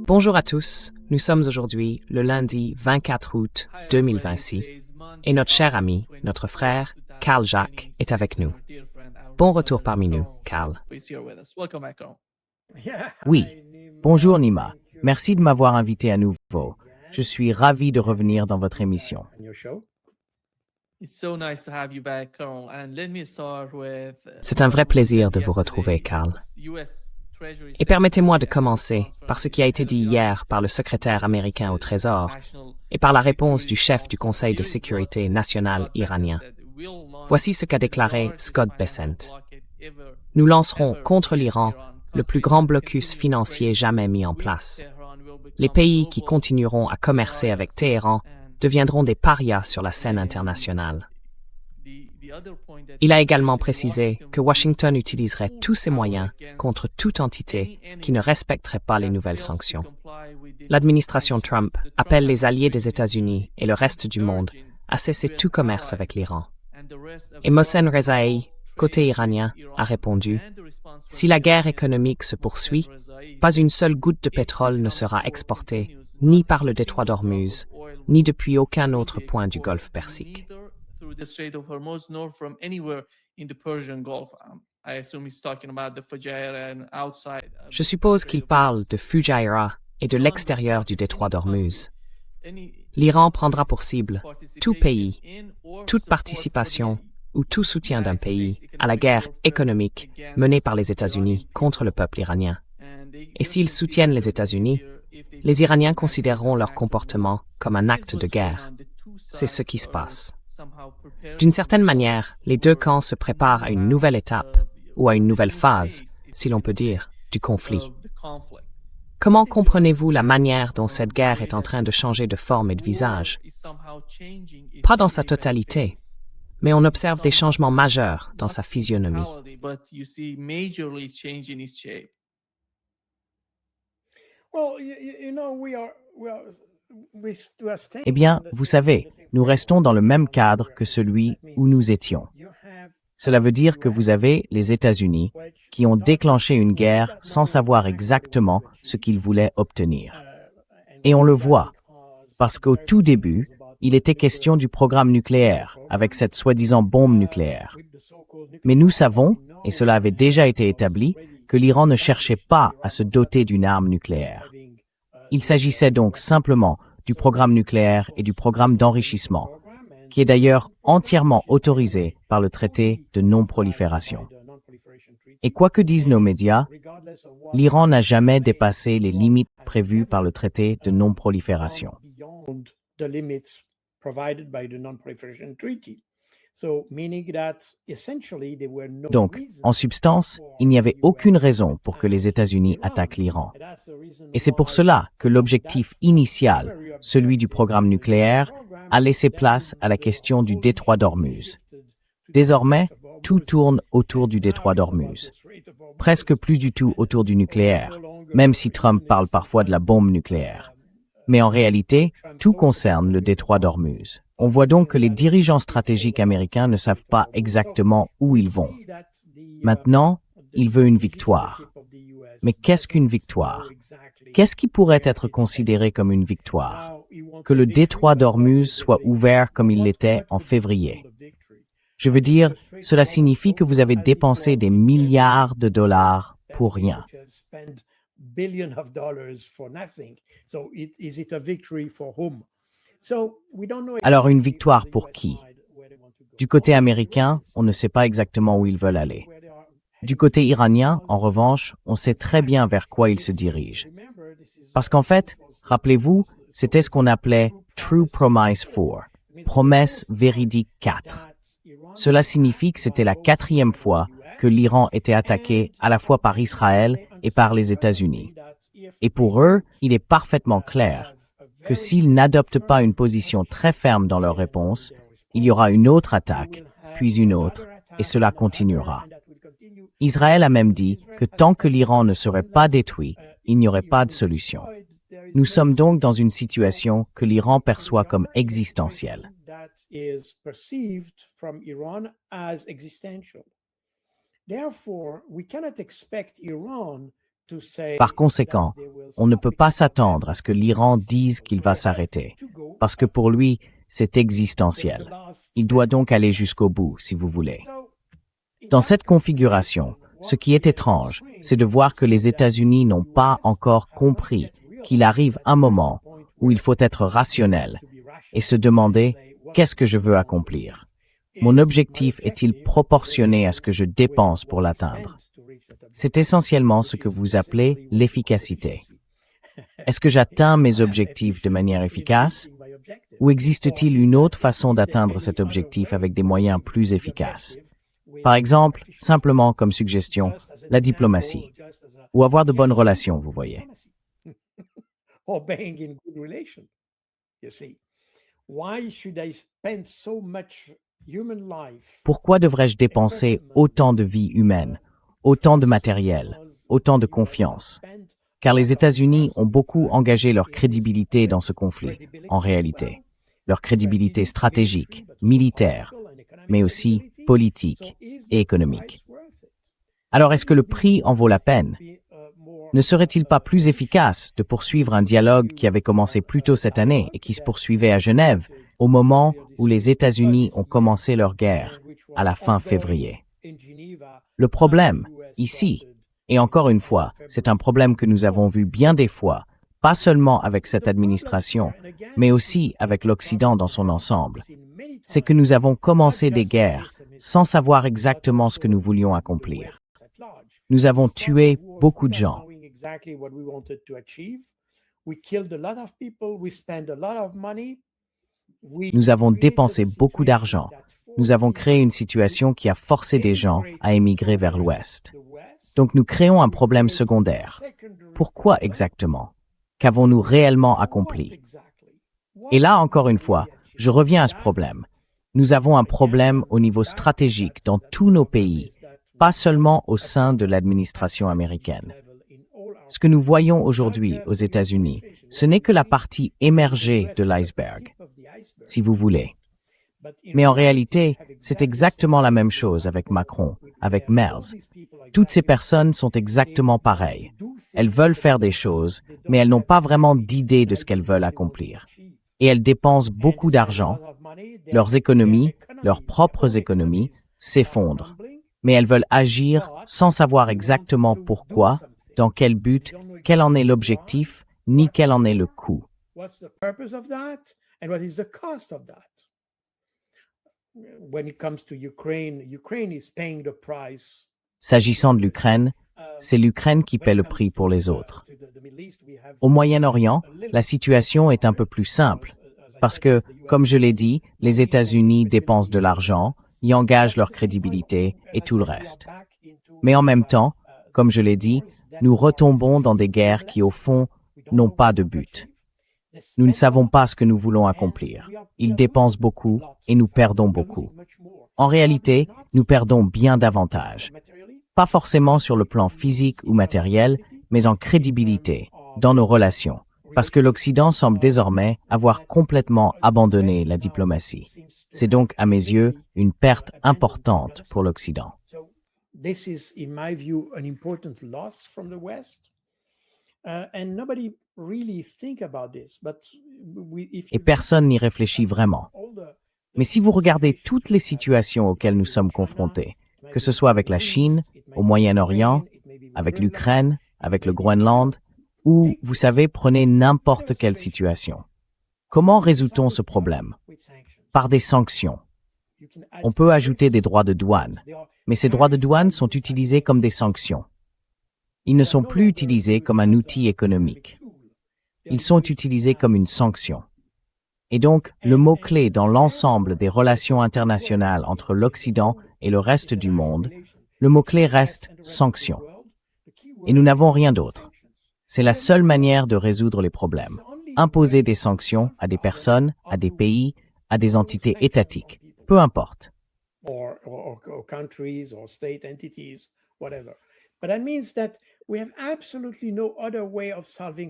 Bonjour à tous, nous sommes aujourd'hui le lundi 24 août 2026 et notre cher ami, notre frère, Carl Jacques, est avec nous. Bon retour parmi nous, Carl. Oui, bonjour Nima. Merci de m'avoir invité à nouveau. Je suis ravi de revenir dans votre émission. C'est un vrai plaisir de vous retrouver, Carl. Et permettez-moi de commencer par ce qui a été dit hier par le secrétaire américain au Trésor et par la réponse du chef du Conseil de sécurité national iranien. Voici ce qu'a déclaré Scott Bessent. Nous lancerons contre l'Iran le plus grand blocus financier jamais mis en place. Les pays qui continueront à commercer avec Téhéran deviendront des parias sur la scène internationale. Il a également précisé que Washington utiliserait tous ses moyens contre toute entité qui ne respecterait pas les nouvelles sanctions. L'administration Trump appelle les alliés des États-Unis et le reste du monde à cesser tout commerce avec l'Iran. Et Mohsen Rezaei, côté iranien, a répondu « Si la guerre économique se poursuit, pas une seule goutte de pétrole ne sera exportée, ni par le détroit d'Ormuz, ni depuis aucun autre point du golfe Persique. » Je suppose qu'il parle de Fujairah et de l'extérieur du détroit d'Ormuz. L'Iran prendra pour cible tout pays, toute participation ou tout soutien d'un pays à la guerre économique menée par les États-Unis contre le peuple iranien. Et s'ils soutiennent les États-Unis, les Iraniens considéreront leur comportement comme un acte de guerre. C'est ce qui se passe. D'une certaine manière, les deux camps se préparent à une nouvelle étape, ou à une nouvelle phase, si l'on peut dire, du conflit. Comment comprenez-vous la manière dont cette guerre est en train de changer de forme et de visage? Pas dans sa totalité, mais on observe des changements majeurs dans sa physionomie. Eh bien, vous savez, nous restons dans le même cadre que celui où nous étions. Cela veut dire que vous avez les États-Unis qui ont déclenché une guerre sans savoir exactement ce qu'ils voulaient obtenir. Et on le voit, parce qu'au tout début, il était question du programme nucléaire, avec cette soi-disant bombe nucléaire. Mais nous savons, et cela avait déjà été établi, que l'Iran ne cherchait pas à se doter d'une arme nucléaire. Il s'agissait donc simplement du programme nucléaire et du programme d'enrichissement, qui est d'ailleurs entièrement autorisé par le traité de non-prolifération. Et quoi que disent nos médias, l'Iran n'a jamais dépassé les limites prévues par le traité de non-prolifération. Donc, en substance, il n'y avait aucune raison pour que les États-Unis attaquent l'Iran. Et c'est pour cela que l'objectif initial, celui du programme nucléaire, a laissé place à la question du détroit d'Ormuz. Désormais, tout tourne autour du détroit d'Ormuz. Presque plus du tout autour du nucléaire, même si Trump parle parfois de la bombe nucléaire. Mais en réalité, tout concerne le détroit d'Ormuz. On voit donc que les dirigeants stratégiques américains ne savent pas exactement où ils vont. Maintenant, il veut une victoire. Mais qu'est-ce qu'une victoire? Qu'est-ce qui pourrait être considéré comme une victoire? Que le détroit d'Ormuz soit ouvert comme il l'était en février. Je veux dire, cela signifie que vous avez dépensé des milliards de dollars pour rien. Alors une victoire pour qui? Du côté américain, on ne sait pas exactement où ils veulent aller. Du côté iranien, en revanche, on sait très bien vers quoi ils se dirigent. Parce qu'en fait, rappelez-vous, c'était ce qu'on appelait True Promise 4, promesse véridique 4. Cela signifie que c'était la 4e fois que l'Iran était attaqué à la fois par Israël et par les États-Unis. Et pour eux, il est parfaitement clair que s'ils n'adoptent pas une position très ferme dans leur réponse, il y aura une autre attaque, puis une autre, et cela continuera. Israël a même dit que tant que l'Iran ne serait pas détruit, il n'y aurait pas de solution. Nous sommes donc dans une situation que l'Iran perçoit comme existentielle. Par conséquent, on ne peut pas s'attendre à ce que l'Iran dise qu'il va s'arrêter, parce que pour lui, c'est existentiel. Il doit donc aller jusqu'au bout, si vous voulez. Dans cette configuration, ce qui est étrange, c'est de voir que les États-Unis n'ont pas encore compris qu'il arrive un moment où il faut être rationnel et se demander « qu'est-ce que je veux accomplir ? Mon objectif est-il proportionné à ce que je dépense pour l'atteindre ?» C'est essentiellement ce que vous appelez l'efficacité. Est-ce que j'atteins mes objectifs de manière efficace? Ou existe-t-il une autre façon d'atteindre cet objectif avec des moyens plus efficaces? Par exemple, simplement comme suggestion, la diplomatie. Ou avoir de bonnes relations, vous voyez. Pourquoi devrais-je dépenser autant de vies humaines, autant de matériel, autant de confiance? Car les États-Unis ont beaucoup engagé leur crédibilité dans ce conflit, en réalité. Leur crédibilité stratégique, militaire, mais aussi politique et économique. Alors est-ce que le prix en vaut la peine? Ne serait-il pas plus efficace de poursuivre un dialogue qui avait commencé plus tôt cette année et qui se poursuivait à Genève, au moment où les États-Unis ont commencé leur guerre, à la fin février? Le problème, ici, et encore une fois, c'est un problème que nous avons vu bien des fois, pas seulement avec cette administration, mais aussi avec l'Occident dans son ensemble, c'est que nous avons commencé des guerres sans savoir exactement ce que nous voulions accomplir. Nous avons tué beaucoup de gens. Nous avons dépensé beaucoup d'argent. Nous avons créé une situation qui a forcé des gens à émigrer vers l'Ouest. Donc nous créons un problème secondaire. Pourquoi exactement? Qu'avons-nous réellement accompli? Et là, encore une fois, je reviens à ce problème. Nous avons un problème au niveau stratégique dans tous nos pays, pas seulement au sein de l'administration américaine. Ce que nous voyons aujourd'hui aux États-Unis, ce n'est que la partie émergée de l'iceberg, si vous voulez. Mais en réalité, c'est exactement la même chose avec Macron, avec Merz. Toutes ces personnes sont exactement pareilles. Elles veulent faire des choses, mais elles n'ont pas vraiment d'idée de ce qu'elles veulent accomplir. Et elles dépensent beaucoup d'argent. Leurs économies, leurs propres économies, s'effondrent. Mais elles veulent agir sans savoir exactement pourquoi, dans quel but, quel en est l'objectif, ni quel en est le coût. S'agissant de l'Ukraine, c'est l'Ukraine qui paie le prix pour les autres. Au Moyen-Orient, la situation est un peu plus simple, parce que, comme je l'ai dit, les États-Unis dépensent de l'argent, y engagent leur crédibilité et tout le reste. Mais en même temps, comme je l'ai dit, nous retombons dans des guerres qui, au fond, n'ont pas de but. Nous ne savons pas ce que nous voulons accomplir. Ils dépensent beaucoup et nous perdons beaucoup. En réalité, nous perdons bien davantage. Pas forcément sur le plan physique ou matériel, mais en crédibilité, dans nos relations, parce que l'Occident semble désormais avoir complètement abandonné la diplomatie. C'est donc, à mes yeux, une perte importante pour l'Occident. Et personne n'y réfléchit vraiment. Mais si vous regardez toutes les situations auxquelles nous sommes confrontés, que ce soit avec la Chine, au Moyen-Orient, avec l'Ukraine, avec le Groenland, ou, vous savez, prenez n'importe quelle situation. Comment résout-on ce problème? Par des sanctions. On peut ajouter des droits de douane, mais ces droits de douane sont utilisés comme des sanctions. Ils ne sont plus utilisés comme un outil économique. Ils sont utilisés comme une sanction. Et donc, le mot-clé dans l'ensemble des relations internationales entre l'Occident et le reste du monde, le mot-clé reste « sanction ». Et nous n'avons rien d'autre. C'est la seule manière de résoudre les problèmes. Imposer des sanctions à des personnes, à des pays, à des entités étatiques, peu importe.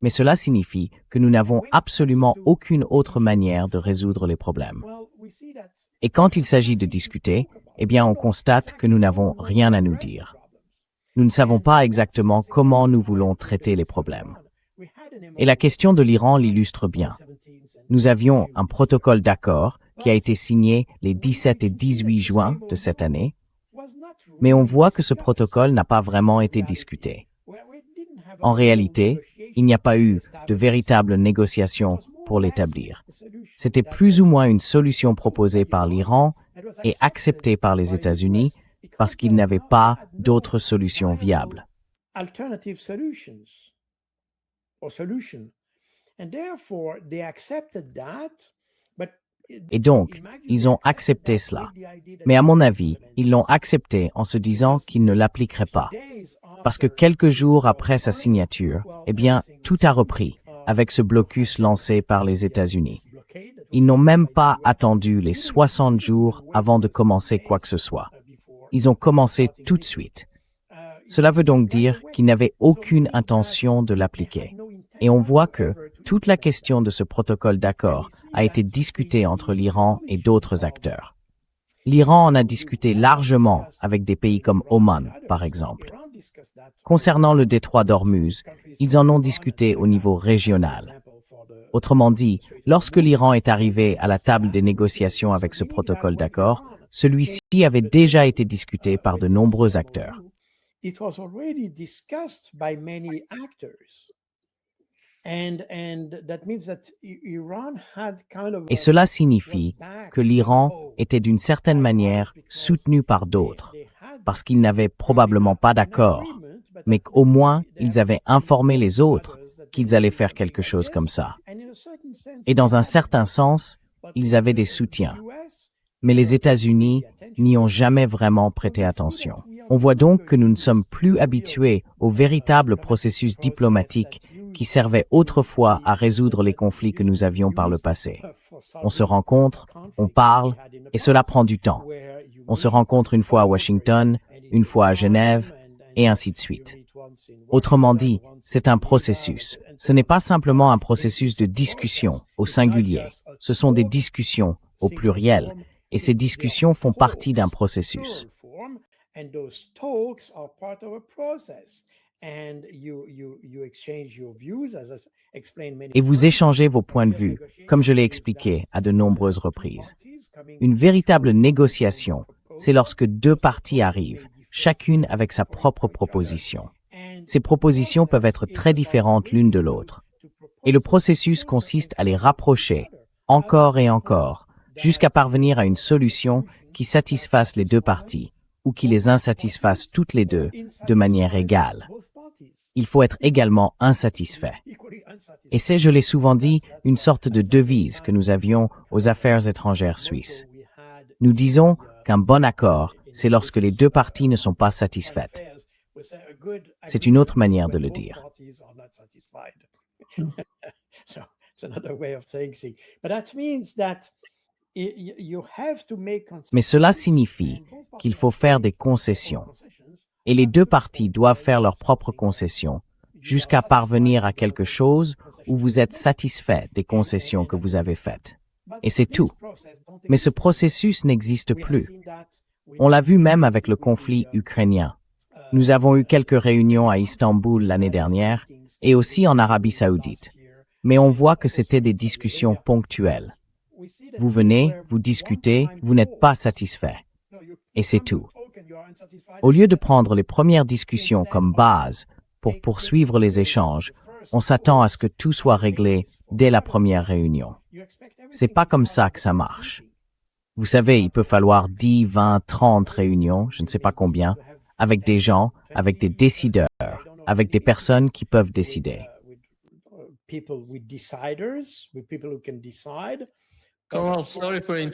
Mais cela signifie que nous n'avons absolument aucune autre manière de résoudre les problèmes. Et quand il s'agit de discuter, eh bien on constate que nous n'avons rien à nous dire. Nous ne savons pas exactement comment nous voulons traiter les problèmes. Et la question de l'Iran l'illustre bien. Nous avions un protocole d'accord qui a été signé les 17 et 18 juin de cette année, mais on voit que ce protocole n'a pas vraiment été discuté. En réalité, il n'y a pas eu de véritable négociation pour l'établir. C'était plus ou moins une solution proposée par l'Iran et acceptée par les États-Unis parce qu'ils n'avaient pas d'autres solutions viables. Et donc, ils ont accepté cela. Mais à mon avis, ils l'ont accepté en se disant qu'ils ne l'appliqueraient pas. Parce que quelques jours après sa signature, eh bien, tout a repris avec ce blocus lancé par les États-Unis. Ils n'ont même pas attendu les 60 jours avant de commencer quoi que ce soit. Ils ont commencé tout de suite. Cela veut donc dire qu'ils n'avaient aucune intention de l'appliquer. Et on voit que toute la question de ce protocole d'accord a été discutée entre l'Iran et d'autres acteurs. L'Iran en a discuté largement avec des pays comme Oman, par exemple. Concernant le détroit d'Ormuz, ils en ont discuté au niveau régional. Autrement dit, lorsque l'Iran est arrivé à la table des négociations avec ce protocole d'accord, celui-ci avait déjà été discuté par de nombreux acteurs. Et cela signifie que l'Iran était d'une certaine manière soutenu par d'autres, parce qu'ils n'avaient probablement pas d'accord, mais qu'au moins ils avaient informé les autres qu'ils allaient faire quelque chose comme ça. Et dans un certain sens, ils avaient des soutiens. Mais les États-Unis n'y ont jamais vraiment prêté attention. On voit donc que nous ne sommes plus habitués au véritable processus diplomatique qui servait autrefois à résoudre les conflits que nous avions par le passé. On se rencontre, on parle, et cela prend du temps. On se rencontre une fois à Washington, une fois à Genève, et ainsi de suite. Autrement dit, c'est un processus. Ce n'est pas simplement un processus de discussion au singulier. Ce sont des discussions au pluriel, et ces discussions font partie d'un processus. Et vous échangez vos points de vue, comme je l'ai expliqué à de nombreuses reprises. Une véritable négociation, c'est lorsque deux parties arrivent, chacune avec sa propre proposition. Ces propositions peuvent être très différentes l'une de l'autre. Et le processus consiste à les rapprocher, encore et encore, jusqu'à parvenir à une solution qui satisfasse les deux parties, ou qui les insatisfasse toutes les deux de manière égale. Il faut être également insatisfait. Et c'est, je l'ai souvent dit, une sorte de devise que nous avions aux affaires étrangères suisses. Nous disons qu'un bon accord, c'est lorsque les deux parties ne sont pas satisfaites. C'est une autre manière de le dire. Mais cela signifie qu'il faut faire des concessions. Et les deux parties doivent faire leurs propres concessions jusqu'à parvenir à quelque chose où vous êtes satisfait des concessions que vous avez faites. Et c'est tout. Mais ce processus n'existe plus. On l'a vu même avec le conflit ukrainien. Nous avons eu quelques réunions à Istanbul l'année dernière et aussi en Arabie Saoudite. Mais on voit que c'était des discussions ponctuelles. Vous venez, vous discutez, vous n'êtes pas satisfait. Et c'est tout. Au lieu de prendre les premières discussions comme base pour poursuivre les échanges, on s'attend à ce que tout soit réglé dès la première réunion. C'est pas comme ça que ça marche. Vous savez, il peut falloir 10, 20, 30 réunions, je ne sais pas combien, avec des gens, avec des décideurs, avec des personnes qui peuvent décider.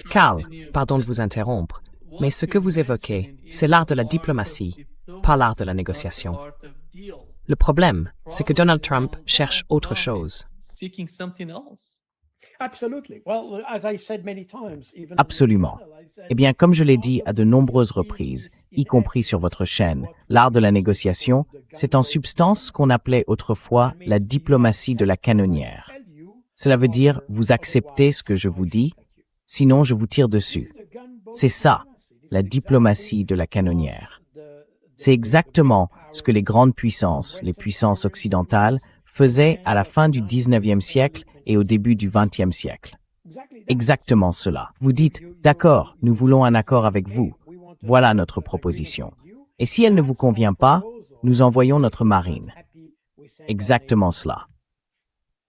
Carl, pardon de vous interrompre, mais ce que vous évoquez, c'est l'art de la diplomatie, pas l'art de la négociation. Le problème, c'est que Donald Trump cherche autre chose. Absolument. Eh bien, comme je l'ai dit à de nombreuses reprises, y compris sur votre chaîne, l'art de la négociation, c'est en substance ce qu'on appelait autrefois la diplomatie de la canonnière. Cela veut dire, vous acceptez ce que je vous dis, sinon je vous tire dessus. C'est ça, la diplomatie de la canonnière. C'est exactement ce que les grandes puissances, les puissances occidentales, faisaient à la fin du 19e siècle et au début du 20e siècle. Exactement cela. Vous dites, d'accord, nous voulons un accord avec vous. Voilà notre proposition. Et si elle ne vous convient pas, nous envoyons notre marine. Exactement cela.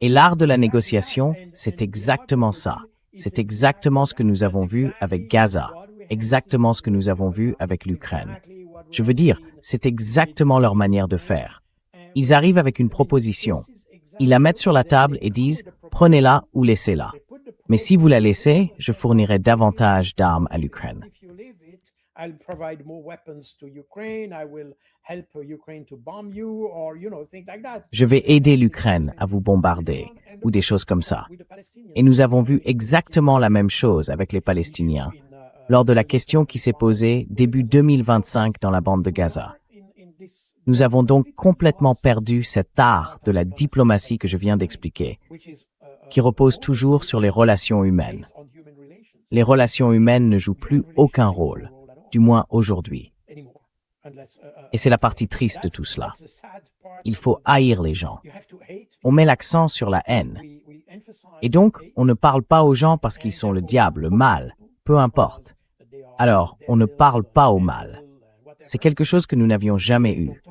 Et l'art de la négociation, c'est exactement ça. C'est exactement ce que nous avons vu avec Gaza, exactement ce que nous avons vu avec l'Ukraine. Je veux dire, c'est exactement leur manière de faire. Ils arrivent avec une proposition. Ils la mettent sur la table et disent « prenez-la ou laissez-la ». Mais si vous la laissez, je fournirai davantage d'armes à l'Ukraine. Je vais aider l'Ukraine à vous bombarder, ou des choses comme ça. Et nous avons vu exactement la même chose avec les Palestiniens, lors de la question qui s'est posée début 2025 dans la bande de Gaza. Nous avons donc complètement perdu cet art de la diplomatie que je viens d'expliquer, qui repose toujours sur les relations humaines. Les relations humaines ne jouent plus aucun rôle, du moins aujourd'hui. Et c'est la partie triste de tout cela. Il faut haïr les gens. On met l'accent sur la haine. Et donc, on ne parle pas aux gens parce qu'ils sont le diable, le mal, peu importe. Alors, on ne parle pas au mal. C'est quelque chose que nous n'avions jamais eu.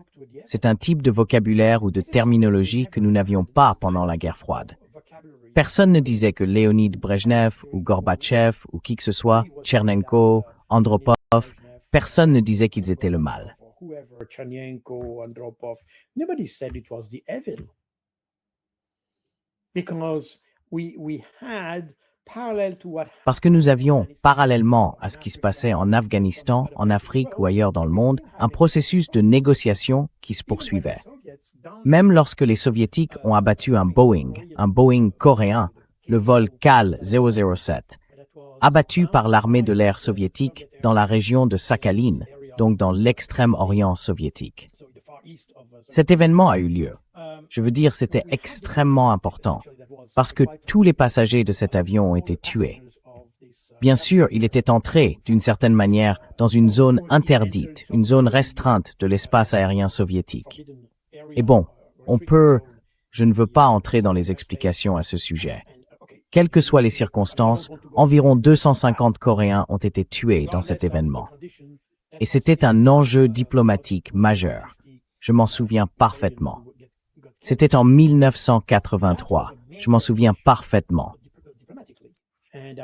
C'est un type de vocabulaire ou de terminologie que nous n'avions pas pendant la guerre froide. Personne ne disait que Léonid Brejnev ou Gorbatchev ou qui que ce soit, Tchernenko, Andropov, personne ne disait qu'ils étaient le mal. Parce que nous avions, parallèlement à ce qui se passait en Afghanistan, en Afrique ou ailleurs dans le monde, un processus de négociation qui se poursuivait. Même lorsque les Soviétiques ont abattu un Boeing coréen, le vol KAL-007, abattu par l'armée de l'air soviétique dans la région de Sakhalin, donc dans l'extrême-orient soviétique. Cet événement a eu lieu. Je veux dire, c'était extrêmement important, parce que tous les passagers de cet avion ont été tués. Bien sûr, il était entré, d'une certaine manière, dans une zone interdite, une zone restreinte de l'espace aérien soviétique. Et bon, je ne veux pas entrer dans les explications à ce sujet. Quelles que soient les circonstances, environ 250 Coréens ont été tués dans cet événement. Et c'était un enjeu diplomatique majeur. Je m'en souviens parfaitement. C'était en 1983. Je m'en souviens parfaitement. Mais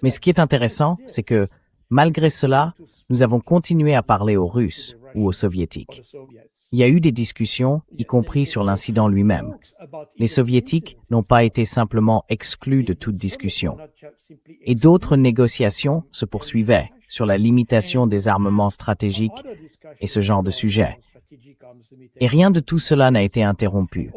ce qui est intéressant, c'est que, malgré cela, nous avons continué à parler aux Russes ou aux Soviétiques. Il y a eu des discussions, y compris sur l'incident lui-même. Les Soviétiques n'ont pas été simplement exclus de toute discussion. Et d'autres négociations se poursuivaient sur la limitation des armements stratégiques et ce genre de sujets. Et rien de tout cela n'a été interrompu.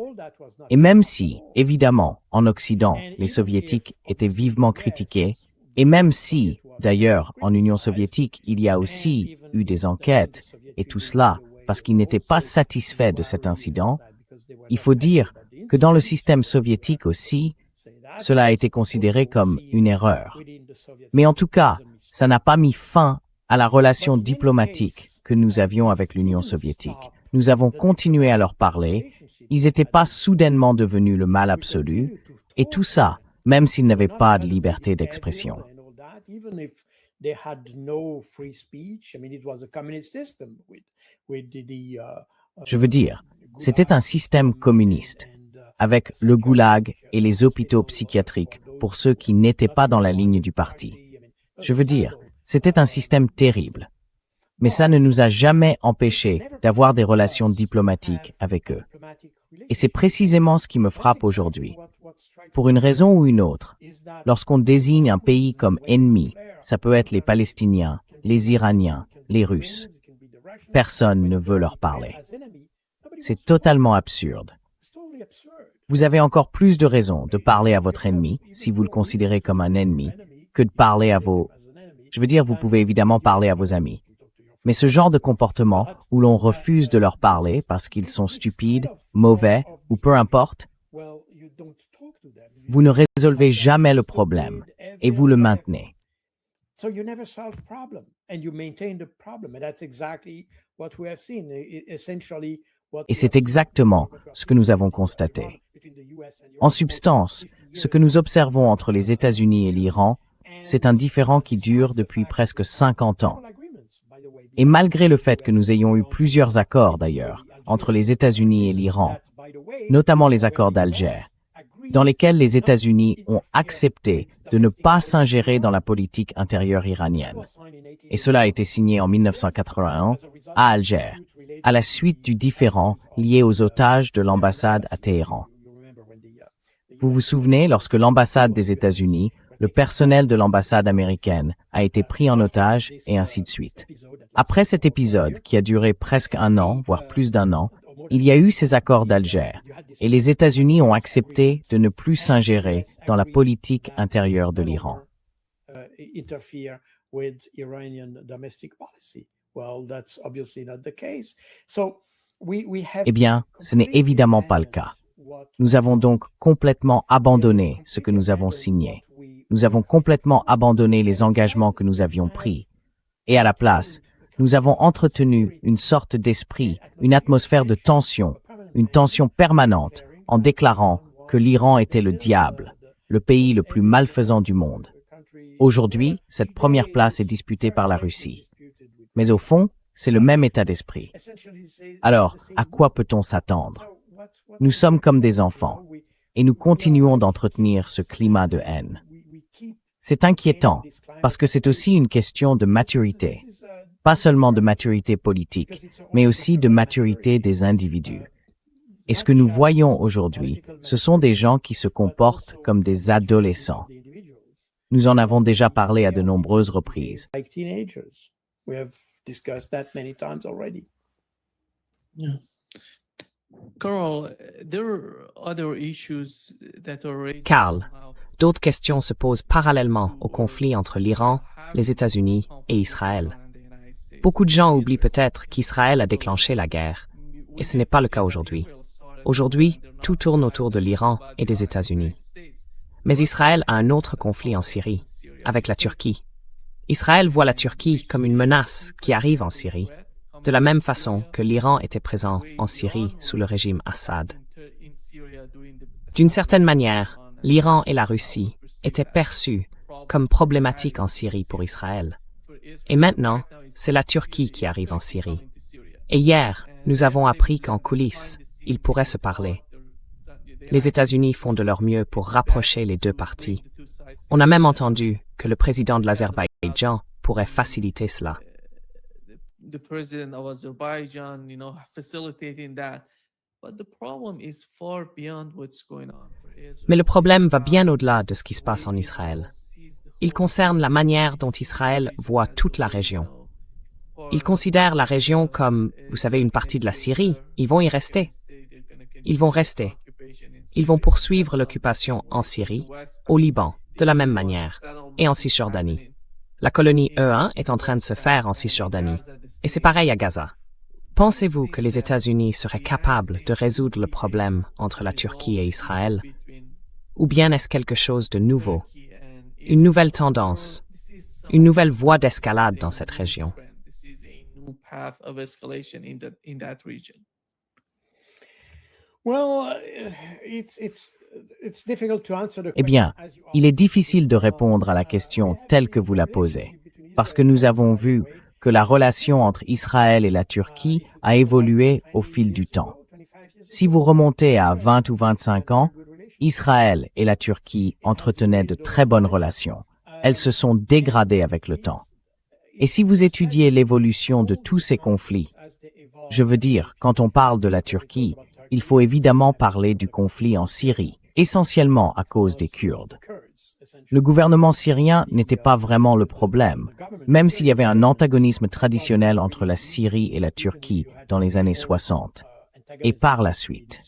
Et même si, évidemment, en Occident, les Soviétiques étaient vivement critiqués, et même si, d'ailleurs, en Union soviétique, il y a aussi eu des enquêtes, et tout cela parce qu'ils n'étaient pas satisfaits de cet incident, il faut dire que dans le système soviétique aussi, cela a été considéré comme une erreur. Mais en tout cas, ça n'a pas mis fin à la relation diplomatique que nous avions avec l'Union soviétique. Nous avons continué à leur parler, ils n'étaient pas soudainement devenus le mal absolu, et tout ça, même s'ils n'avaient pas de liberté d'expression. Je veux dire, c'était un système communiste, avec le goulag et les hôpitaux psychiatriques pour ceux qui n'étaient pas dans la ligne du parti. Je veux dire, c'était un système terrible. Mais ça ne nous a jamais empêchés d'avoir des relations diplomatiques avec eux. Et c'est précisément ce qui me frappe aujourd'hui. Pour une raison ou une autre, lorsqu'on désigne un pays comme ennemi, ça peut être les Palestiniens, les Iraniens, les Russes. Personne ne veut leur parler. C'est totalement absurde. Vous avez encore plus de raisons de parler à votre ennemi, si vous le considérez comme un ennemi, que de parler à vos... Je veux dire, vous pouvez évidemment parler à vos amis. Mais ce genre de comportement où l'on refuse de leur parler parce qu'ils sont stupides, mauvais ou peu importe, Vous ne résolvez jamais le problème et vous le maintenez. So you never solve problem and you maintain the problem. And that's exactly what we have seen. Essentially, Et c'est exactement ce que nous avons constaté. En substance, ce que nous observons entre les États-Unis et l'Iran, c'est un différend qui dure depuis presque 50 ans. Et malgré le fait que nous ayons eu plusieurs accords d'ailleurs entre les États-Unis et l'Iran, notamment les accords d'Alger, dans lesquels les États-Unis ont accepté de ne pas s'ingérer dans la politique intérieure iranienne. Et cela a été signé en 1981 à Alger, à la suite du différend lié aux otages de l'ambassade à Téhéran. Vous vous souvenez lorsque l'ambassade des États-Unis, le personnel de l'ambassade américaine a été pris en otage et ainsi de suite. Après cet épisode qui a duré presque un an, voire plus d'un an, il y a eu ces accords d'Alger et les États-Unis ont accepté de ne plus s'ingérer dans la politique intérieure de l'Iran. Eh bien, ce n'est évidemment pas le cas. Nous avons donc complètement abandonné ce que nous avons signé. Nous avons complètement abandonné les engagements que nous avions pris. Et à la place, nous avons entretenu une sorte d'esprit, une atmosphère de tension, une tension permanente, en déclarant que l'Iran était le diable, le pays le plus malfaisant du monde. Aujourd'hui, cette première place est disputée par la Russie. Mais au fond, c'est le même état d'esprit. Alors, à quoi peut-on s'attendre? Nous sommes comme des enfants, et nous continuons d'entretenir ce climat de haine. C'est inquiétant, parce que c'est aussi une question de maturité. Pas seulement de maturité politique, mais aussi de maturité des individus. Et ce que nous voyons aujourd'hui, ce sont des gens qui se comportent comme des adolescents. Nous en avons déjà parlé à de nombreuses reprises. Carl, d'autres questions se posent parallèlement au conflit entre l'Iran, les États-Unis et Israël. Beaucoup de gens oublient peut-être qu'Israël a déclenché la guerre, et ce n'est pas le cas aujourd'hui. Aujourd'hui, tout tourne autour de l'Iran et des États-Unis. Mais Israël a un autre conflit en Syrie, avec la Turquie. Israël voit la Turquie comme une menace qui arrive en Syrie, de la même façon que l'Iran était présent en Syrie sous le régime Assad. D'une certaine manière, l'Iran et la Russie étaient perçus comme problématiques en Syrie pour Israël. Et maintenant, c'est la Turquie qui arrive en Syrie. Et hier, nous avons appris qu'en coulisses, ils pourraient se parler. Les États-Unis font de leur mieux pour rapprocher les deux parties. On a même entendu que le président de l'Azerbaïdjan pourrait faciliter cela. Mais le problème va bien au-delà de ce qui se passe en Israël. Il concerne la manière dont Israël voit toute la région. Il considère la région comme, vous savez, une partie de la Syrie. Ils vont y rester. Ils vont rester. Ils vont poursuivre l'occupation en Syrie, au Liban, de la même manière, et en Cisjordanie. La colonie E1 est en train de se faire en Cisjordanie, et c'est pareil à Gaza. Pensez-vous que les États-Unis seraient capables de résoudre le problème entre la Turquie et Israël? Ou bien est-ce quelque chose de nouveau? Une nouvelle tendance, une nouvelle voie d'escalade dans cette région? Eh bien, il est difficile de répondre à la question telle que vous la posez, parce que nous avons vu que la relation entre Israël et la Turquie a évolué au fil du temps. Si vous remontez à 20 ou 25 ans, Israël et la Turquie entretenaient de très bonnes relations. Elles se sont dégradées avec le temps. Et si vous étudiez l'évolution de tous ces conflits, je veux dire, quand on parle de la Turquie, il faut évidemment parler du conflit en Syrie, essentiellement à cause des Kurdes. Le gouvernement syrien n'était pas vraiment le problème, même s'il y avait un antagonisme traditionnel entre la Syrie et la Turquie dans les années 60. Et par la suite.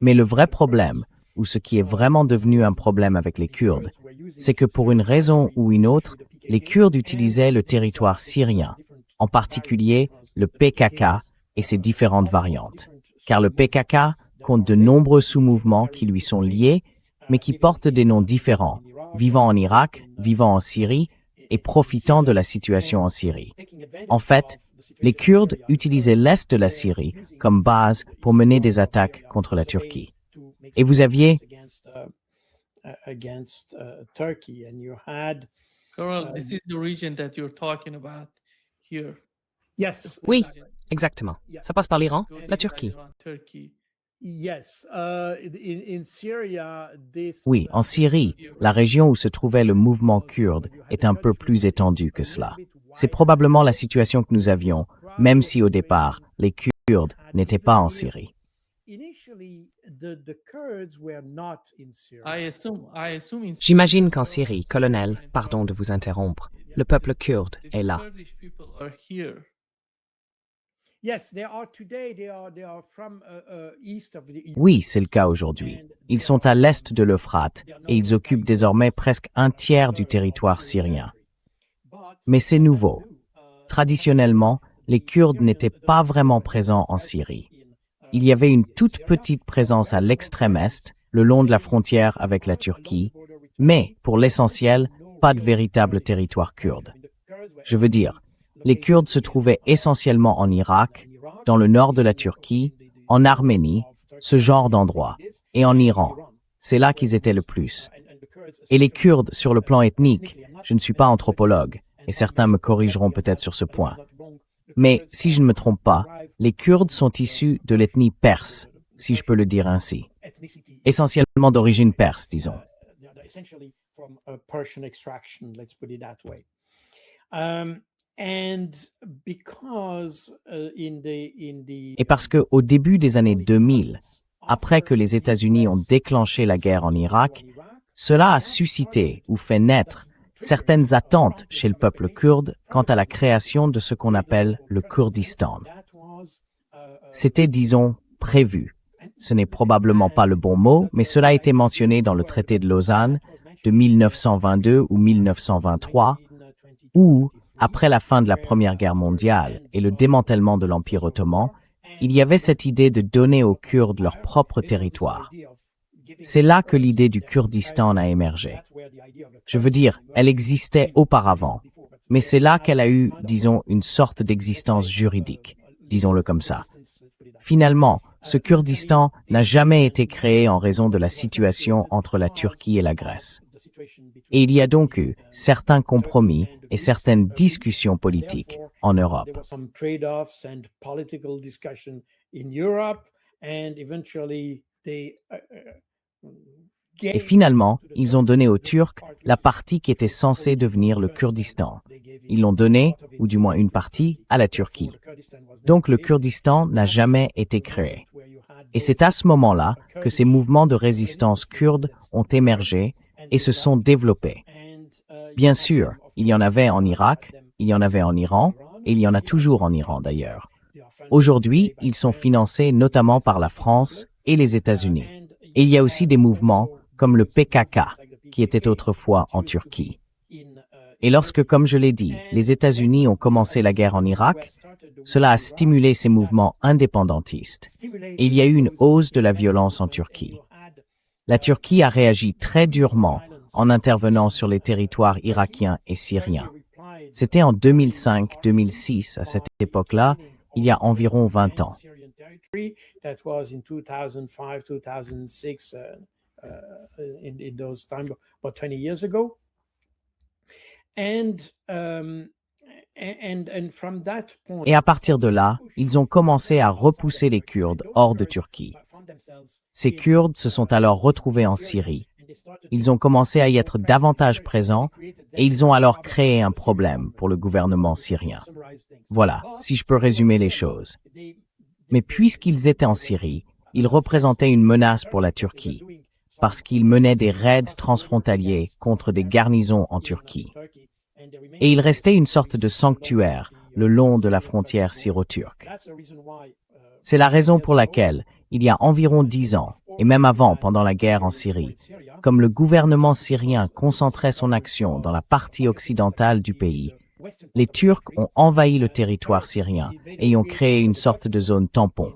Mais le vrai problème, ou ce qui est vraiment devenu un problème avec les Kurdes, c'est que pour une raison ou une autre, les Kurdes utilisaient le territoire syrien, en particulier le PKK et ses différentes variantes, car le PKK compte de nombreux sous-mouvements qui lui sont liés, mais qui portent des noms différents, vivant en Irak, vivant en Syrie et profitant de la situation en Syrie. En fait, les Kurdes utilisaient l'est de la Syrie comme base pour mener des attaques contre la Turquie. Et vous aviez Colonel, this is the region that you're talking about here. Yes. Oui, exactement. Ça passe par l'Iran, la Turquie. Turkey. Yes. In Syria, Oui, en Syrie, la région où se trouvait le mouvement kurde est un peu plus étendue que cela. C'est probablement la situation que nous avions, même si au départ, les Kurdes n'étaient pas en Syrie. Initially, the Kurds were not in Syria. I assume in J'imagine qu'en Syrie, colonel, pardon de vous interrompre, le peuple kurde est là. Kurdish people are here. Yes, they are today. They are from east of the. Oui, c'est le cas aujourd'hui. Ils sont à l'est de l'Euphrate et ils occupent désormais presque un tiers du territoire syrien. Mais c'est nouveau. Traditionnellement, les Kurdes n'étaient pas vraiment présents en Syrie. Il y avait une toute petite présence à l'extrême est, le long de la frontière avec la Turquie, mais, pour l'essentiel, pas de véritable territoire kurde. Je veux dire, les Kurdes se trouvaient essentiellement en Irak, dans le nord de la Turquie, en Arménie, ce genre d'endroit, et en Iran. C'est là qu'ils étaient le plus. Et les Kurdes, sur le plan ethnique, je ne suis pas anthropologue, et certains me corrigeront peut-être sur ce point. Mais, si je ne me trompe pas, les Kurdes sont issus de l'ethnie perse, si je peux le dire ainsi. Essentiellement d'origine perse, disons. Essentially from a Persian extraction, let's put it that way. And because Et parce que, au début des années 2000, après que les États-Unis ont déclenché la guerre en Irak, cela a suscité ou fait naître certaines attentes chez le peuple kurde quant à la création de ce qu'on appelle le Kurdistan. C'était, disons, prévu. Ce n'est probablement pas le bon mot, mais cela a été mentionné dans le traité de Lausanne de 1922 ou 1923, où, après la fin de la Première Guerre mondiale et le démantèlement de l'Empire ottoman, il y avait cette idée de donner aux Kurdes leur propre territoire. C'est là que l'idée du Kurdistan a émergé. Je veux dire, elle existait auparavant, mais c'est là qu'elle a eu, disons, une sorte d'existence juridique, disons-le comme ça. Finalement, ce Kurdistan n'a jamais été créé en raison de la situation entre la Turquie et la Grèce. Et il y a donc eu certains compromis et certaines discussions politiques en Europe. Et finalement, ils ont donné aux Turcs la partie qui était censée devenir le Kurdistan. Ils l'ont donné, ou du moins une partie, à la Turquie. Donc le Kurdistan n'a jamais été créé. Et c'est à ce moment-là que ces mouvements de résistance kurdes ont émergé et se sont développés. Bien sûr, il y en avait en Irak, il y en avait en Iran, et il y en a toujours en Iran d'ailleurs. Aujourd'hui, ils sont financés notamment par la France et les États-Unis. Et il y a aussi des mouvements comme le PKK, qui était autrefois en Turquie. Et lorsque, comme je l'ai dit, les États-Unis ont commencé la guerre en Irak, cela a stimulé ces mouvements indépendantistes. Et il y a eu une hausse de la violence en Turquie. La Turquie a réagi très durement en intervenant sur les territoires irakiens et syriens. C'était en 2005-2006, à cette époque-là, il y a environ 20 ans. Et à partir de là, ils ont commencé à repousser les Kurdes hors de Turquie. Ces Kurdes se sont alors retrouvés en Syrie. Ils ont commencé à y être davantage présents et ils ont alors créé un problème pour le gouvernement syrien. Voilà, si je peux résumer les choses. Mais puisqu'ils étaient en Syrie, ils représentaient une menace pour la Turquie, parce qu'ils menaient des raids transfrontaliers contre des garnisons en Turquie. Et ils restaient une sorte de sanctuaire le long de la frontière syro-turque. C'est la raison pour laquelle, il y a environ 10 ans, et même avant, pendant la guerre en Syrie, comme le gouvernement syrien concentrait son action dans la partie occidentale du pays, les Turcs ont envahi le territoire syrien et y ont créé une sorte de zone tampon.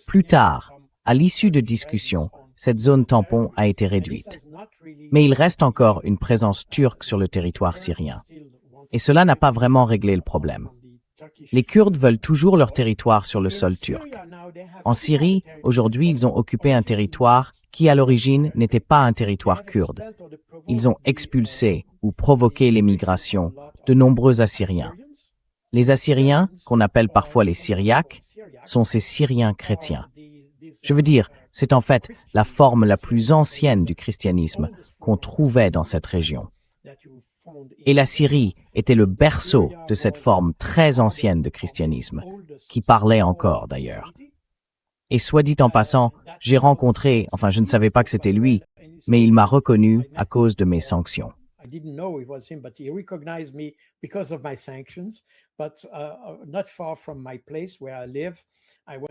Plus tard, à l'issue de discussions, cette zone tampon a été réduite. Mais il reste encore une présence turque sur le territoire syrien. Et cela n'a pas vraiment réglé le problème. Les Kurdes veulent toujours leur territoire sur le sol turc. En Syrie, aujourd'hui, ils ont occupé un territoire qui, à l'origine, n'était pas un territoire kurde. Ils ont expulsé ou provoqué l'émigration de nombreux Assyriens. Les Assyriens, qu'on appelle parfois les Syriaques, sont ces Syriens chrétiens. Je veux dire, c'est en fait la forme la plus ancienne du christianisme qu'on trouvait dans cette région. Et la Syrie était le berceau de cette forme très ancienne de christianisme, qui parlait encore d'ailleurs. Et soit dit en passant, j'ai rencontré, enfin je ne savais pas que c'était lui, mais il m'a reconnu à cause de mes sanctions.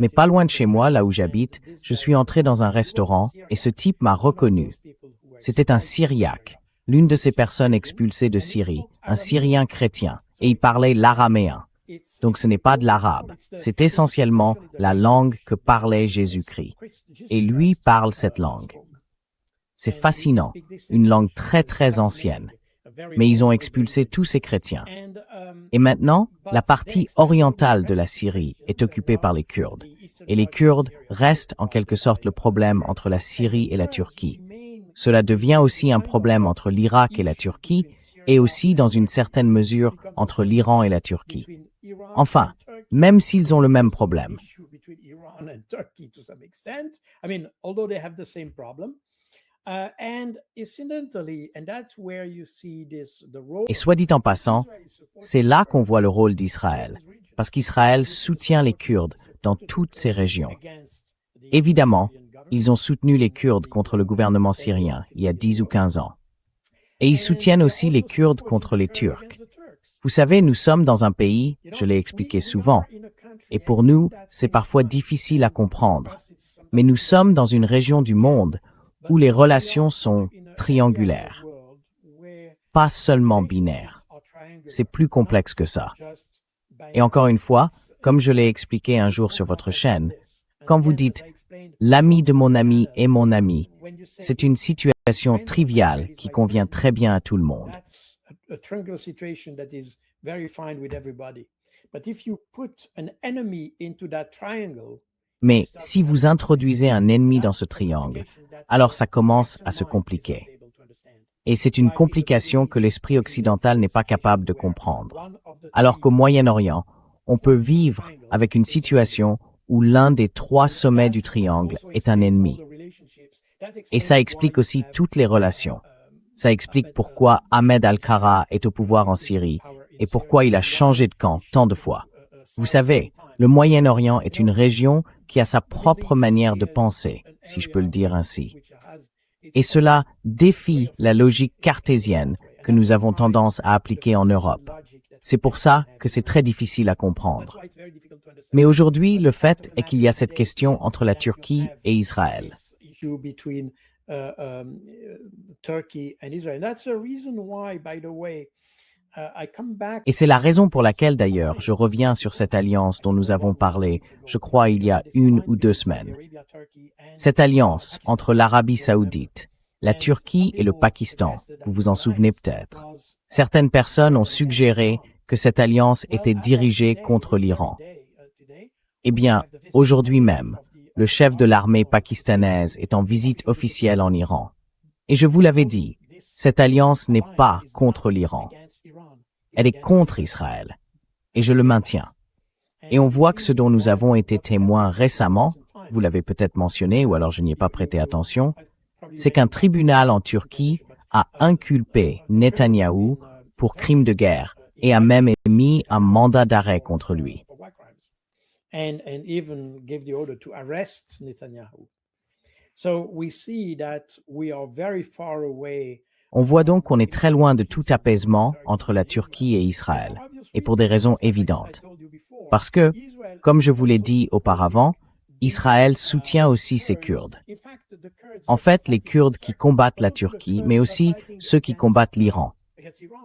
Mais pas loin de chez moi, là où j'habite, je suis entré dans un restaurant et ce type m'a reconnu. C'était un Syriaque, l'une de ces personnes expulsées de Syrie, un Syrien chrétien, et il parlait l'araméen. Donc ce n'est pas de l'arabe, c'est essentiellement la langue que parlait Jésus-Christ. Et lui parle cette langue. C'est fascinant, une langue très très ancienne. Mais ils ont expulsé tous ces chrétiens. Et maintenant, la partie orientale de la Syrie est occupée par les Kurdes. Et les Kurdes restent en quelque sorte le problème entre la Syrie et la Turquie. Cela devient aussi un problème entre l'Irak et la Turquie, et aussi dans une certaine mesure entre l'Iran et la Turquie. Enfin, même s'ils ont le même problème. Et soit dit en passant, c'est là qu'on voit le rôle d'Israël, parce qu'Israël soutient les Kurdes dans toutes ces régions. Évidemment, ils ont soutenu les Kurdes contre le gouvernement syrien il y a 10 ou 15 ans. Et ils soutiennent aussi les Kurdes contre les Turcs. Vous savez, nous sommes dans un pays, je l'ai expliqué souvent, et pour nous, c'est parfois difficile à comprendre. Mais nous sommes dans une région du monde où les relations sont triangulaires, pas seulement binaires. C'est plus complexe que ça. Et encore une fois, comme je l'ai expliqué un jour sur votre chaîne, quand vous dites « l'ami de mon ami est mon ami », c'est une situation triviale qui convient très bien à tout le monde. Mais si vous introduisez un ennemi dans ce triangle, alors ça commence à se compliquer. Et c'est une complication que l'esprit occidental n'est pas capable de comprendre. Alors qu'au Moyen-Orient, on peut vivre avec une situation où l'un des 3 sommets du triangle est un ennemi. Et ça explique aussi toutes les relations. Ça explique pourquoi Ahmed al-Kara est au pouvoir en Syrie et pourquoi il a changé de camp tant de fois. Vous savez, le Moyen-Orient est une région qui a sa propre manière de penser, si je peux le dire ainsi. Et cela défie la logique cartésienne que nous avons tendance à appliquer en Europe. C'est pour ça que c'est très difficile à comprendre. Mais aujourd'hui, le fait est qu'il y a cette question entre la Turquie et Israël. Et c'est la raison pour laquelle, d'ailleurs, je reviens sur cette alliance dont nous avons parlé, je crois, il y a 1 ou 2 semaines. Cette alliance entre l'Arabie saoudite, la Turquie et le Pakistan, vous vous en souvenez peut-être. Certaines personnes ont suggéré que cette alliance était dirigée contre l'Iran. Eh bien, aujourd'hui même, le chef de l'armée pakistanaise est en visite officielle en Iran. Et je vous l'avais dit, cette alliance n'est pas contre l'Iran. Elle est contre Israël. Et je le maintiens. Et on voit que ce dont nous avons été témoins récemment, vous l'avez peut-être mentionné ou alors je n'y ai pas prêté attention, c'est qu'un tribunal en Turquie a inculpé Netanyahou pour crime de guerre et a même émis un mandat d'arrêt contre lui. And even gave the order to arrest Netanyahu. So we see that we are very far away On voit donc qu'on est très loin de tout apaisement entre la Turquie et Israël, et pour des raisons évidentes. Parce que, comme je vous l'ai dit auparavant, Israël soutient aussi ses Kurdes. En fait, les Kurdes qui combattent la Turquie, mais aussi ceux qui combattent l'Iran.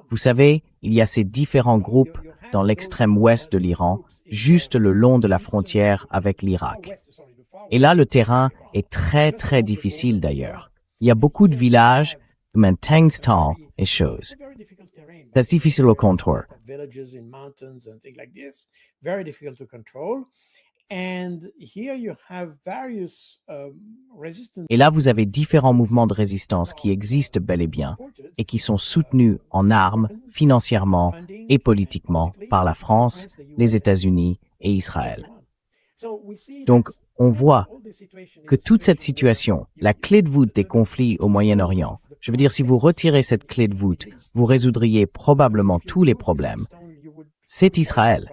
Vous savez, il y a ces différents groupes dans l'extrême ouest de l'Iran, juste le long de la frontière avec l'Irak. Et là, le terrain est très très difficile d'ailleurs. Il y a beaucoup de villages, comme Tangstal et choses. C'est difficile au contour. Et là, vous avez différents mouvements de résistance qui existent bel et bien et qui sont soutenus en armes, financièrement et politiquement par la France, les États-Unis et Israël. Donc, on voit que toute cette situation, la clé de voûte des conflits au Moyen-Orient, je veux dire, si vous retirez cette clé de voûte, vous résoudriez probablement tous les problèmes. C'est Israël.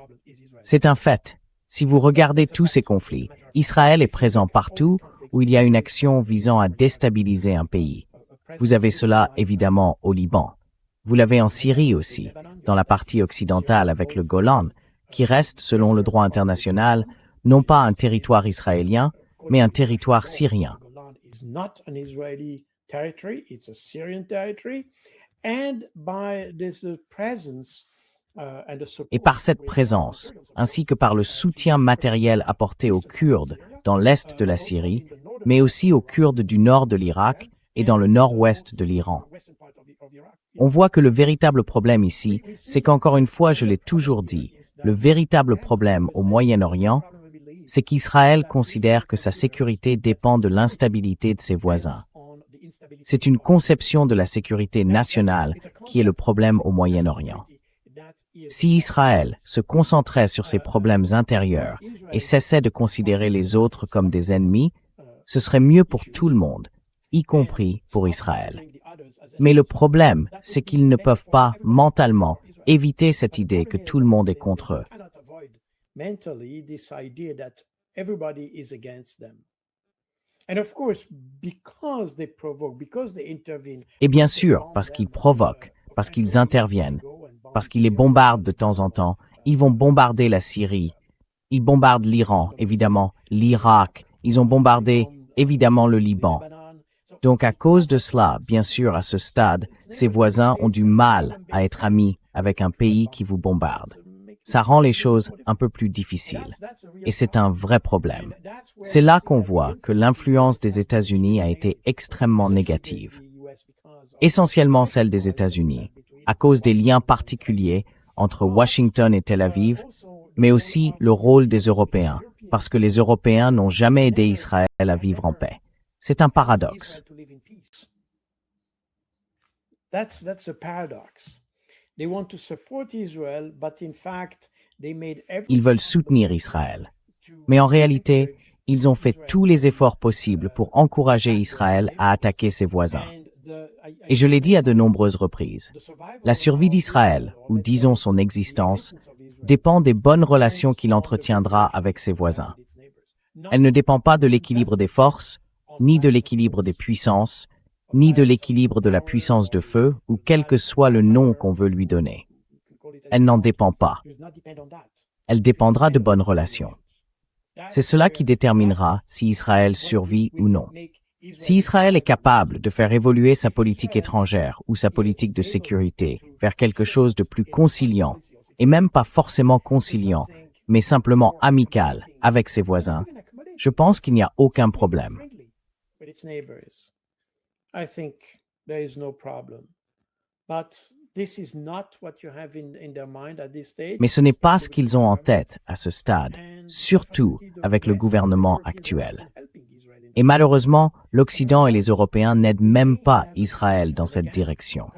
C'est un fait. Si vous regardez tous ces conflits, Israël est présent partout où il y a une action visant à déstabiliser un pays. Vous avez cela évidemment au Liban. Vous l'avez en Syrie aussi, dans la partie occidentale avec le Golan, qui reste, selon le droit international, non pas un territoire israélien, mais un territoire syrien. Et par cette présence, ainsi que par le soutien matériel apporté aux Kurdes dans l'est de la Syrie, mais aussi aux Kurdes du nord de l'Irak et dans le nord-ouest de l'Iran. On voit que le véritable problème ici, c'est qu'encore une fois, je l'ai toujours dit, le véritable problème au Moyen-Orient, c'est qu'Israël considère que sa sécurité dépend de l'instabilité de ses voisins. C'est une conception de la sécurité nationale qui est le problème au Moyen-Orient. Si Israël se concentrait sur ses problèmes intérieurs et cessait de considérer les autres comme des ennemis, ce serait mieux pour tout le monde, y compris pour Israël. Mais le problème, c'est qu'ils ne peuvent pas, mentalement, éviter cette idée que tout le monde est contre eux. Et bien sûr, parce qu'ils provoquent, parce qu'ils interviennent, parce qu'ils les bombardent de temps en temps, ils vont bombarder la Syrie, ils bombardent l'Iran, évidemment, l'Irak, ils ont bombardé, évidemment, le Liban. Donc à cause de cela, bien sûr, à ce stade, ces voisins ont du mal à être amis avec un pays qui vous bombarde. Ça rend les choses un peu plus difficiles. Et c'est un vrai problème. C'est là qu'on voit que l'influence des États-Unis a été extrêmement négative. Essentiellement celle des États-Unis, à cause des liens particuliers entre Washington et Tel Aviv, mais aussi le rôle des Européens, parce que les Européens n'ont jamais aidé Israël à vivre en paix. C'est un paradoxe. Ils veulent soutenir Israël. Mais en réalité, ils ont fait tous les efforts possibles pour encourager Israël à attaquer ses voisins. Et je l'ai dit à de nombreuses reprises, la survie d'Israël, ou disons son existence, dépend des bonnes relations qu'il entretiendra avec ses voisins. Elle ne dépend pas de l'équilibre des forces, ni de l'équilibre des puissances, ni de l'équilibre de la puissance de feu, ou quel que soit le nom qu'on veut lui donner. Elle n'en dépend pas. Elle dépendra de bonnes relations. C'est cela qui déterminera si Israël survit ou non. Si Israël est capable de faire évoluer sa politique étrangère ou sa politique de sécurité vers quelque chose de plus conciliant, et même pas forcément conciliant, mais simplement amical avec ses voisins, je pense qu'il n'y a aucun problème. Mais ce n'est pas ce qu'ils ont en tête à ce stade, surtout avec le gouvernement actuel. Et malheureusement, l'Occident et les Européens n'aident même pas Israël dans cette direction.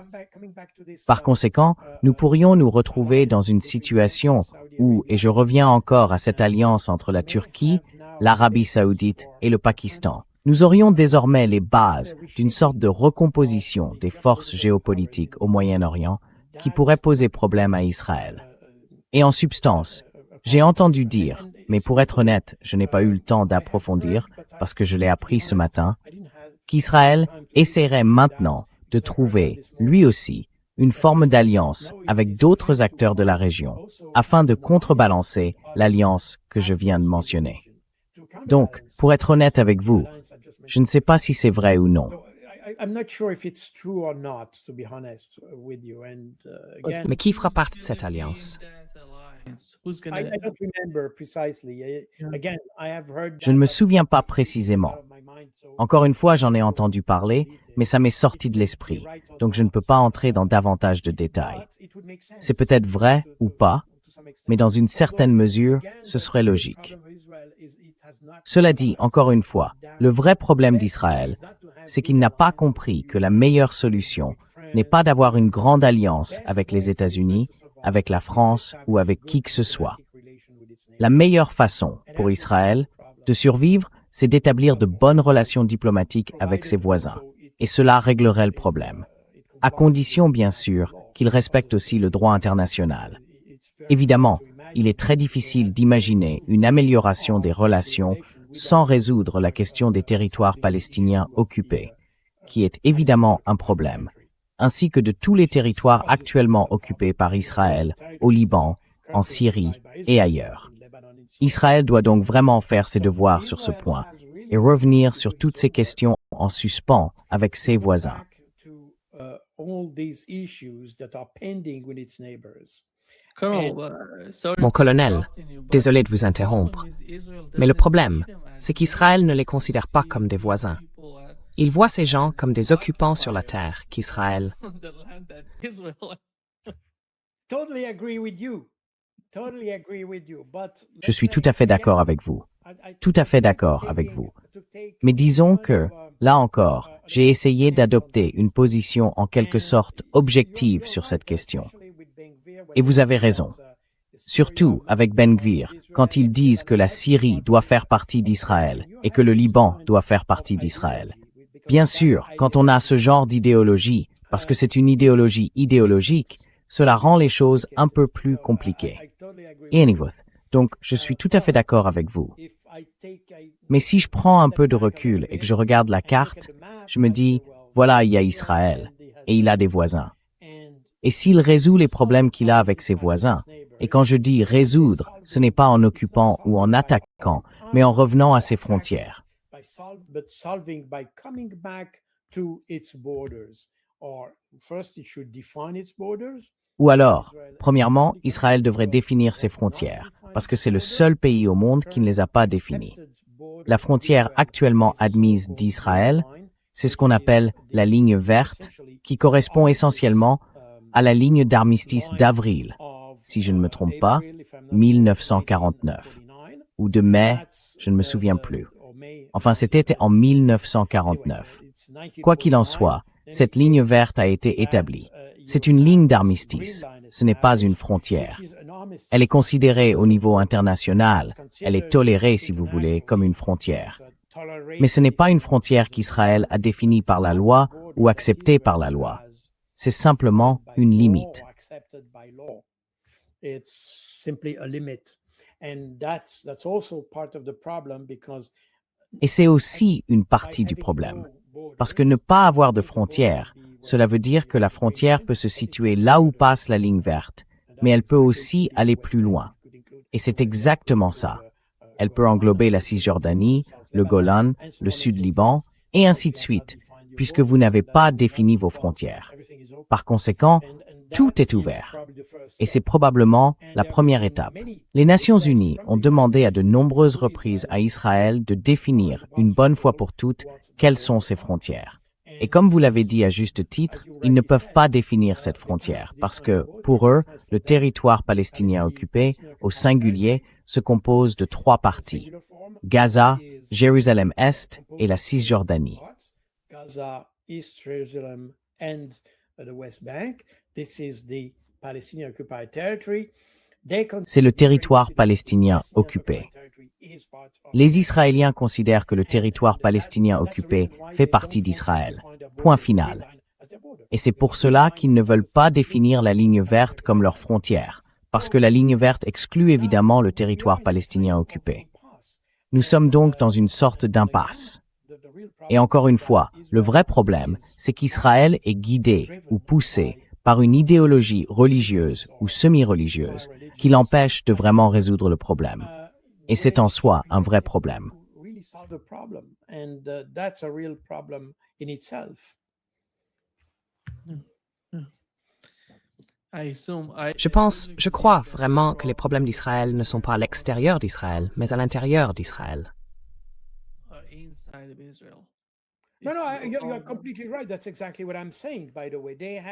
Par conséquent, nous pourrions nous retrouver dans une situation où, et je reviens encore à cette alliance entre la Turquie, l'Arabie saoudite et le Pakistan, nous aurions désormais les bases d'une sorte de recomposition des forces géopolitiques au Moyen-Orient qui pourrait poser problème à Israël. Et en substance, j'ai entendu dire, mais pour être honnête, je n'ai pas eu le temps d'approfondir, parce que je l'ai appris ce matin, qu'Israël essaierait maintenant de trouver, lui aussi, une forme d'alliance avec d'autres acteurs de la région, afin de contrebalancer l'alliance que je viens de mentionner. Donc, pour être honnête avec vous, je ne sais pas si c'est vrai ou non. Mais qui fera partie de cette alliance? Je ne me souviens pas précisément. Encore une fois, j'en ai entendu parler, mais ça m'est sorti de l'esprit, donc je ne peux pas entrer dans davantage de détails. C'est peut-être vrai ou pas, mais dans une certaine mesure, ce serait logique. Cela dit, encore une fois, le vrai problème d'Israël, c'est qu'il n'a pas compris que la meilleure solution n'est pas d'avoir une grande alliance avec les États-Unis, avec la France ou avec qui que ce soit. La meilleure façon pour Israël de survivre, c'est d'établir de bonnes relations diplomatiques avec ses voisins, et cela réglerait le problème, à condition bien sûr qu'il respecte aussi le droit international. Évidemment, il est très difficile d'imaginer une amélioration des relations sans résoudre la question des territoires palestiniens occupés, qui est évidemment un problème, ainsi que de tous les territoires actuellement occupés par Israël, au Liban, en Syrie et ailleurs. Israël doit donc vraiment faire ses devoirs sur ce point et revenir sur toutes ces questions en suspens avec ses voisins. Mon colonel, désolé de vous interrompre, mais le problème, c'est qu'Israël ne les considère pas comme des voisins. Il voit ces gens comme des occupants sur la terre qu'Israël. Je suis tout à fait d'accord avec vous. Tout à fait d'accord avec vous. Mais disons que, là encore, j'ai essayé d'adopter une position en quelque sorte objective sur cette question. Et vous avez raison. Surtout avec Ben Gvir, quand ils disent que la Syrie doit faire partie d'Israël et que le Liban doit faire partie d'Israël. Bien sûr, quand on a ce genre d'idéologie, parce que c'est une idéologie idéologique, cela rend les choses un peu plus compliquées. Donc, je suis tout à fait d'accord avec vous. Mais si je prends un peu de recul et que je regarde la carte, je me dis, voilà, il y a Israël, et il a des voisins. Et s'il résout les problèmes qu'il a avec ses voisins, et quand je dis résoudre, ce n'est pas en occupant ou en attaquant, mais en revenant à ses frontières. Ou alors, premièrement, Israël devrait définir ses frontières, parce que c'est le seul pays au monde qui ne les a pas définies. La frontière actuellement admise d'Israël, c'est ce qu'on appelle la ligne verte, qui correspond essentiellement à la ligne d'armistice d'avril, si je ne me trompe pas, 1949, ou de mai, je ne me souviens plus. Enfin, c'était en 1949. Quoi qu'il en soit, cette ligne verte a été établie. C'est une ligne d'armistice, ce n'est pas une frontière. Elle est considérée au niveau international, elle est tolérée, si vous voulez, comme une frontière. Mais ce n'est pas une frontière qu'Israël a définie par la loi ou acceptée par la loi. C'est simplement une limite. Et c'est aussi une partie du problème. Parce que ne pas avoir de frontière, cela veut dire que la frontière peut se situer là où passe la ligne verte, mais elle peut aussi aller plus loin. Et c'est exactement ça. Elle peut englober la Cisjordanie, le Golan, le Sud-Liban, et ainsi de suite, puisque vous n'avez pas défini vos frontières. Par conséquent, tout est ouvert. Et c'est probablement la première étape. Les Nations Unies ont demandé à de nombreuses reprises à Israël de définir, une bonne fois pour toutes, quelles sont ses frontières. Et comme vous l'avez dit à juste titre, ils ne peuvent pas définir cette frontière parce que, pour eux, le territoire palestinien occupé, au singulier, se compose de 3 parties. Gaza, Jérusalem-Est et la Cisjordanie. C'est le territoire palestinien occupé. Les Israéliens considèrent que le territoire palestinien occupé fait partie d'Israël. Point final. Et c'est pour cela qu'ils ne veulent pas définir la ligne verte comme leur frontière, parce que la ligne verte exclut évidemment le territoire palestinien occupé. Nous sommes donc dans une sorte d'impasse. Et encore une fois, le vrai problème, c'est qu'Israël est guidé ou poussé par une idéologie religieuse ou semi-religieuse qui l'empêche de vraiment résoudre le problème. Et c'est en soi un vrai problème. Je crois vraiment que les problèmes d'Israël ne sont pas à l'extérieur d'Israël, mais à l'intérieur d'Israël.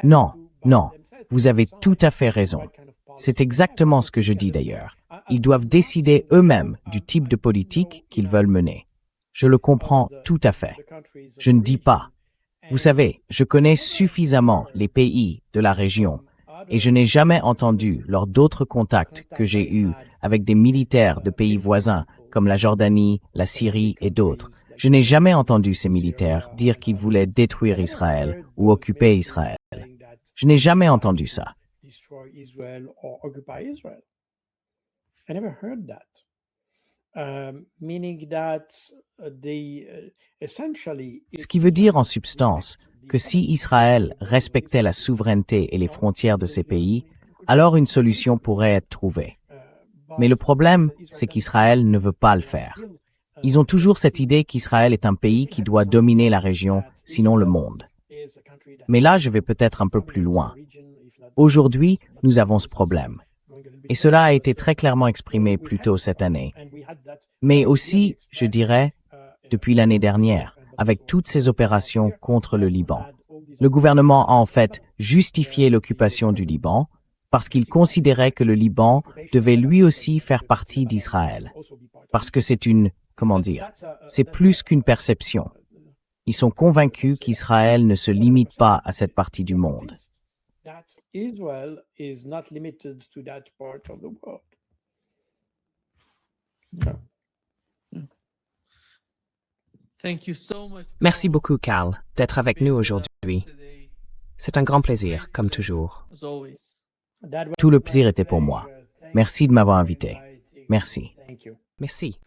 Non, non, vous avez tout à fait raison. C'est exactement ce que je dis d'ailleurs. Ils doivent décider eux-mêmes du type de politique qu'ils veulent mener. Je le comprends tout à fait. Je ne dis pas. Vous savez, je connais suffisamment les pays de la région et je n'ai jamais entendu, lors d'autres contacts que j'ai eus avec des militaires de pays voisins comme la Jordanie, la Syrie et d'autres, je n'ai jamais entendu ces militaires dire qu'ils voulaient détruire Israël ou occuper Israël. Je n'ai jamais entendu ça. Ce qui veut dire en substance que si Israël respectait la souveraineté et les frontières de ces pays, alors une solution pourrait être trouvée. Mais le problème, c'est qu'Israël ne veut pas le faire. Ils ont toujours cette idée qu'Israël est un pays qui doit dominer la région, sinon le monde. Mais là, je vais peut-être un peu plus loin. Aujourd'hui, nous avons ce problème. Et cela a été très clairement exprimé plus tôt cette année. Mais aussi, je dirais, depuis l'année dernière, avec toutes ces opérations contre le Liban. Le gouvernement a en fait justifié l'occupation du Liban parce qu'il considérait que le Liban devait lui aussi faire partie d'Israël. Parce que c'est c'est plus qu'une perception. Ils sont convaincus qu'Israël ne se limite pas à cette partie du monde. Merci beaucoup, Carl, d'être avec nous aujourd'hui. C'est un grand plaisir, comme toujours. Tout le plaisir était pour moi. Merci de m'avoir invité. Merci. Merci.